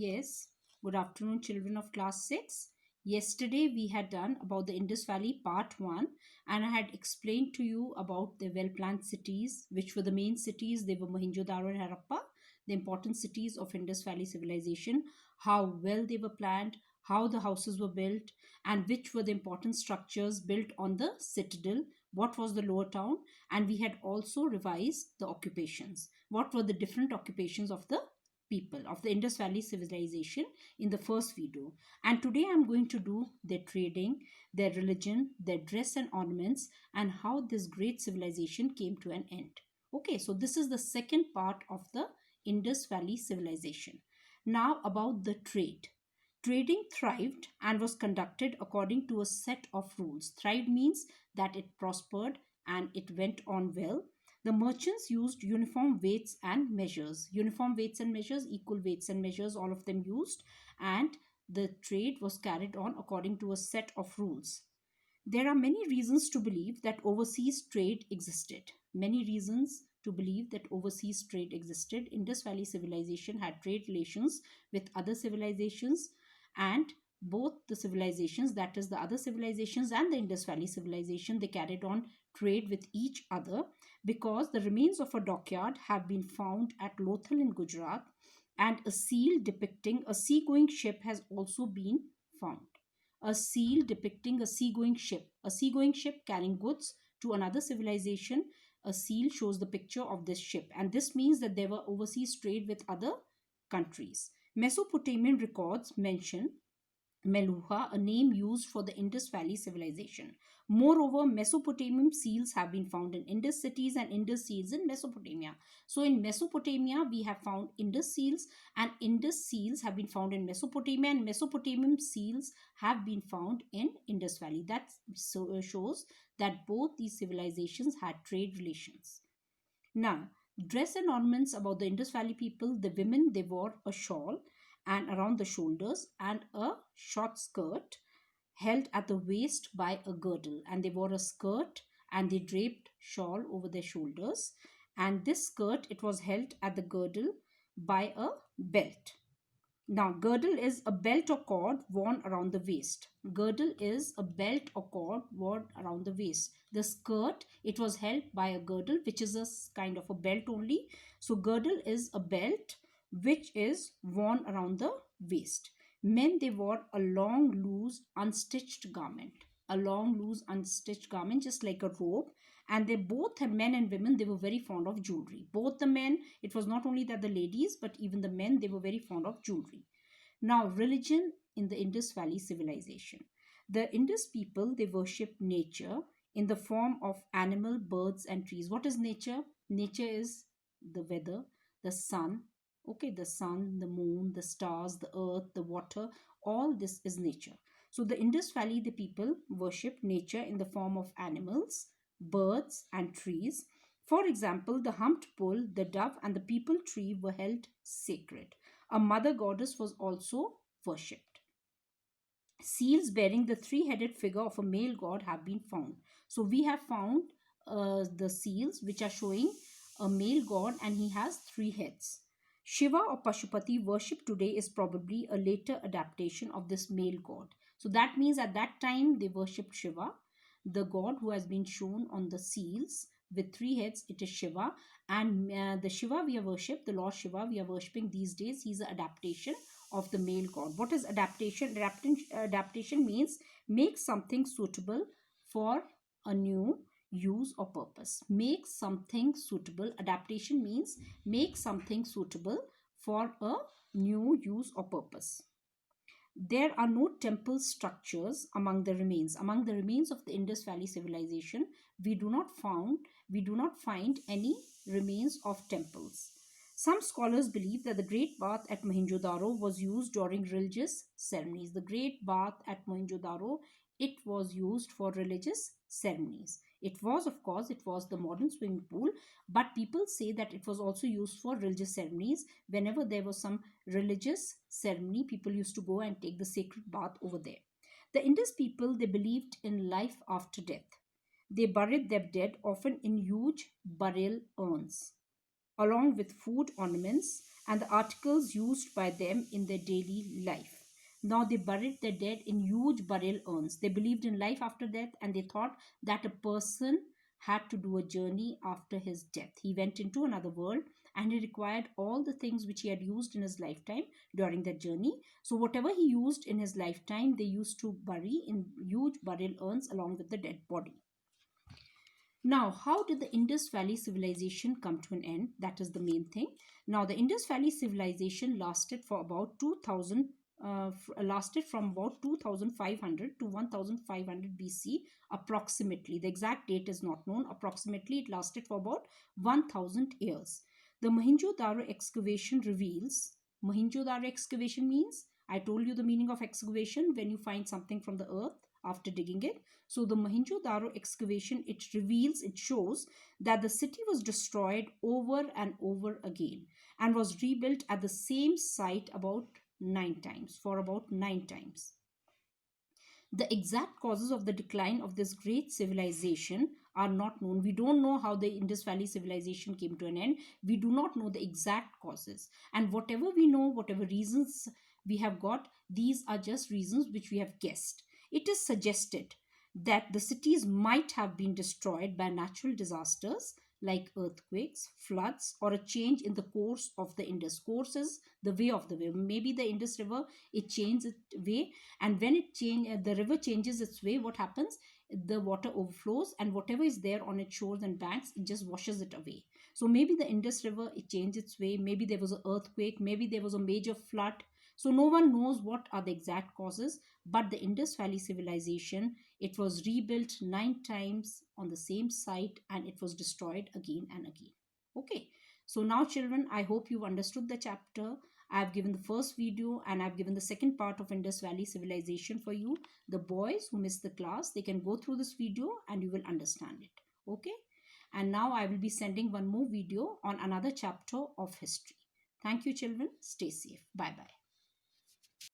Yes, good afternoon, children of class 6. Yesterday we had done about the Indus Valley part 1, and I had explained to you about the well planned cities, which were the main cities. They were Mohenjo-daro and Harappa, the important cities of Indus Valley civilization, how well they were planned, how the houses were built, and which were the important structures built on the citadel, what was the lower town, and we had also revised the occupations. What were the different occupations of the people of the Indus Valley civilization in the first video. And today I'm going to do their trading, their religion, their dress and ornaments, and how this great civilization came to an end. Okay, so this is the second part of the Indus Valley civilization. Now about the trade. Trading thrived and was conducted according to a set of rules. Thrived means that it prospered and it went on well. The merchants used uniform weights and measures. Uniform weights and measures, equal weights and measures, all of them used, and the trade was carried on according to a set of rules. There are many reasons to believe that overseas trade existed. Many reasons to believe that overseas trade existed. Indus Valley civilization had trade relations with other civilizations, and both the civilizations, that is the other civilizations and the Indus Valley civilization, they carried on trade with each other because the remains of a dockyard have been found at Lothal in Gujarat, and a seal depicting a seagoing ship has also been found. A seal depicting a seagoing ship carrying goods to another civilization. A seal shows the picture of this ship, and this means that there were overseas trade with other countries. Mesopotamian records mention Meluha, a name used for the Indus Valley civilization. Moreover, Mesopotamian seals have been found in Indus cities and Indus seals in Mesopotamia. So, in Mesopotamia, we have found Indus seals, and Indus seals have been found in Mesopotamia, and Mesopotamian seals have been found in Indus Valley. That shows that both these civilizations had trade relations. Now, dress and ornaments about the Indus Valley people. The women, they wore a shawl and around the shoulders and a short skirt held at the waist by a girdle, and they wore a skirt and they draped shawl over their shoulders, and this skirt, it was held at the girdle by a belt. Now, girdle is a belt or cord worn around the waist. Girdle is a belt or cord worn around the waist. The skirt, it was held by a girdle, which is a kind of a belt only. So, girdle is a belt which is worn around the waist. Men, they wore a long, loose, unstitched garment. A long, loose, unstitched garment, just like a robe. And they both, men and women, they were very fond of jewelry. Both the men, it was not only that the ladies, but even the men, they were very fond of jewelry. Now, religion in the Indus Valley civilization. The Indus people, they worship nature in the form of animal, birds, and trees. What is nature? Nature is the weather, the sun, okay, the sun, the moon, the stars, the earth, the water, all this is nature. So, the Indus Valley, the people worship nature in the form of animals, birds, and trees. For example, the humped bull, the dove, and the peepal tree were held sacred. A mother goddess was also worshipped. Seals bearing the three-headed figure of a male god have been found. So we have found the seals which are showing a male god, and he has three heads. Shiva or Pashupati worship today is probably a later adaptation of this male god. So that means at that time they worshipped Shiva, the god who has been shown on the seals with three heads. It is Shiva, and the Shiva we worship, the Lord Shiva we are worshipping these days, he's an adaptation of the male god. What is adaptation? Adaptation means make something suitable for a new use or purpose. Make something suitable. Adaptation means make something suitable for a new use or purpose. There are no temple structures among the remains. Among the remains of the Indus Valley civilization, we do not find any remains of temples. Some scholars believe that the Great Bath at Mohenjo-daro was used during religious ceremonies. The Great Bath at Mohenjo-daro, it was used for religious ceremonies. It was, of course, it was the modern swimming pool, but people say that it was also used for religious ceremonies. Whenever there was some religious ceremony, people used to go and take the sacred bath over there. The Indus people, they believed in life after death. They buried their dead often in huge burial urns, along with food, ornaments, and the articles used by them in their daily life. Now they buried their dead in huge burial urns. They believed in life after death, and they thought that a person had to do a journey after his death. He went into another world, and he required all the things which he had used in his lifetime during that journey. So, whatever he used in his lifetime, they used to bury in huge burial urns along with the dead body. Now, how did the Indus Valley civilization come to an end? That is the main thing. Now, the Indus Valley civilization lasted for about 2000, lasted from about 2500 to 1500 BC approximately. The exact date is not known. Approximately, it lasted for about 1000 years. The Mohenjo-daro excavation reveals, Mohenjo-daro excavation means, I told you the meaning of excavation, when you find something from the earth after digging it. So the Mohenjo-daro excavation, it reveals, it shows that the city was destroyed over and over again and was rebuilt at the same site about 9 times, for about 9 times. The exact causes of the decline of this great civilization are not known. We don't know how the Indus Valley civilization came to an end. We do not know the exact causes. And whatever we know, whatever reasons we have got, these are just reasons which we have guessed. It is suggested that the cities might have been destroyed by natural disasters like earthquakes, floods, or a change in the course of the Indus. Course is the way of the way. Maybe the Indus River, it changed its way, and when the river changes its way, what happens? The water overflows, and whatever is there on its shores and banks, it just washes it away. So maybe the Indus River, it changed its way. Maybe there was an earthquake. Maybe there was a major flood. So no one knows what are the exact causes, but the Indus Valley civilization, it was rebuilt 9 times on the same site, and it was destroyed again and again. Okay. So now children, I hope you've understood the chapter. I've given the first video and I've given the second part of Indus Valley civilization for you. The boys who missed the class, they can go through this video and you will understand it. Okay. And now I will be sending one more video on another chapter of history. Thank you children. Stay safe. Bye bye.